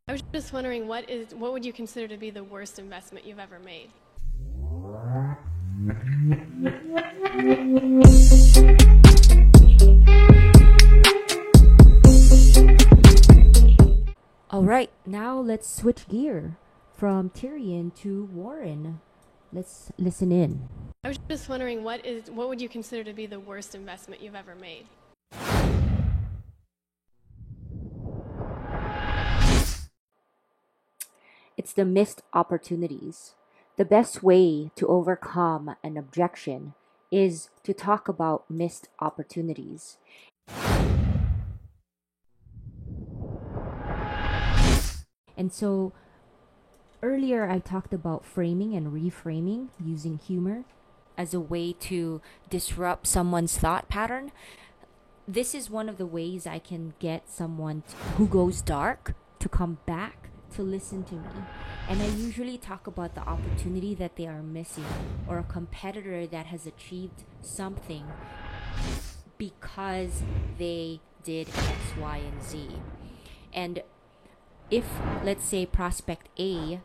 I was just wondering what would you consider to be the worst investment you've ever made? Alright, now let's switch gear from Tyrion to Warren. Let's listen in. I was just wondering what would you consider to be the worst investment you've ever made? It's the missed opportunities. The best way to overcome an objection is to talk about missed opportunities. And so earlier I talked about framing and reframing using humor as a way to disrupt someone's thought pattern. This is one of the ways I can get someone who goes dark to come back to listen to me. And I usually talk about the opportunity that they are missing, or a competitor that has achieved something because they did X, Y, and Z. And if, let's say, prospect A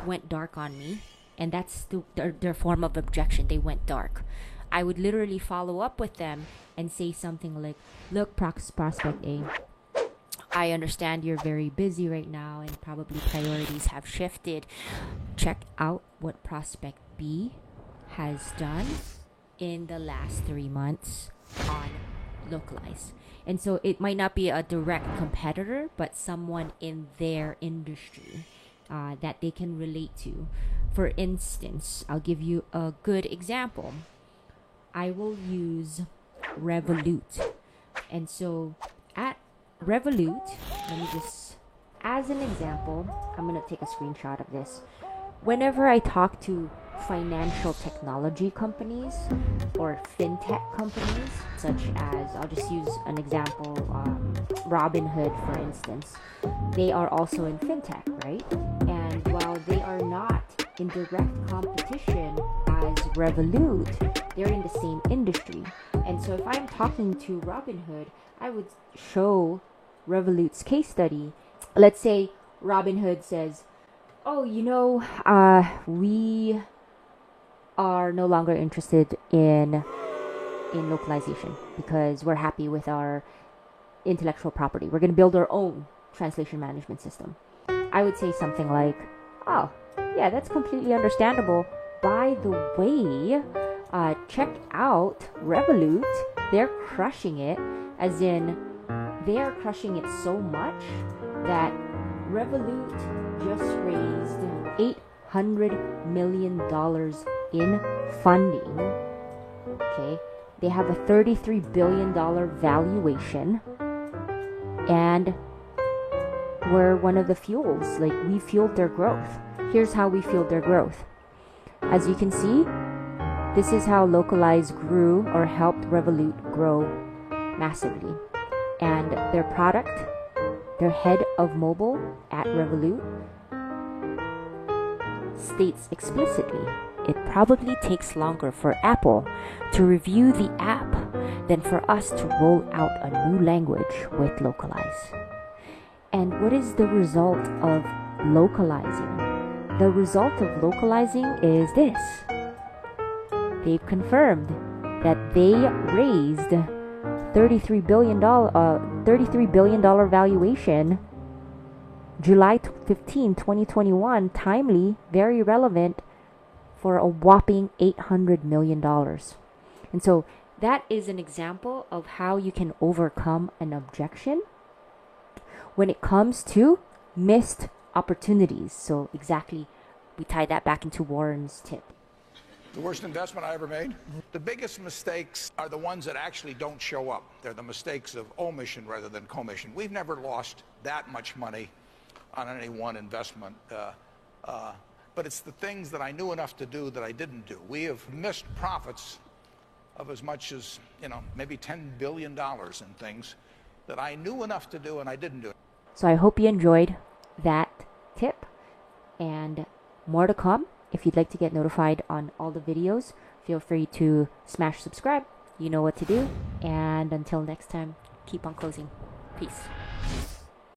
went dark on me, and that's their form of objection, they went dark, I would literally follow up with them and say something like, look, prospect A, I understand you're very busy right now and probably priorities have shifted. Check out what prospect B has done in the last 3 months on Localize. And so it might not be a direct competitor, but someone in their industry that they can relate to. For instance, I'll give you a good example. I will use Revolut. And so at Revolut, let me just, as an example, I'm going to take a screenshot of this. Whenever I talk to financial technology companies or fintech companies, such as, I'll just use an example, Robinhood, for instance, they are also in fintech, right? And while they are not in direct competition as Revolut, they're in the same industry. And so if I'm talking to Robinhood, I would show Revolut's case study. Let's say Robinhood says, oh, we are no longer interested in localization because we're happy with our intellectual property. We're going to build our own translation management system. I would say something like, oh, yeah, that's completely understandable. By the way, check out Revolut. They're crushing it, as in they are crushing it so much that Revolut just raised $800 million in funding. Okay, they have a $33 billion valuation, and we're one of the fuels. Like, we fueled their growth. Here's how we fueled their growth. As you can see, this is how Localize grew or helped Revolut grow massively. And their product, their head of mobile at Revolut, states explicitly, it probably takes longer for Apple to review the app than for us to roll out a new language with Localize. And what is the result of localizing? The result of localizing is this. They've confirmed that they raised $33 billion valuation, July 15, 2021, timely, very relevant, for a whopping $800 million. And so that is an example of how you can overcome an objection when it comes to missed opportunities. So exactly, we tie that back into Warren's tip. The worst investment I ever made? The biggest mistakes are the ones that actually don't show up. They're the mistakes of omission rather than commission. We've never lost that much money on any one investment. But it's the things that I knew enough to do that I didn't do. We have missed profits of as much as, maybe $10 billion in things that I knew enough to do and I didn't do it. So I hope you enjoyed that tip, and more to come. If you'd like to get notified on all the videos, feel free to smash subscribe. You know what to do. And until next time, keep on closing. Peace.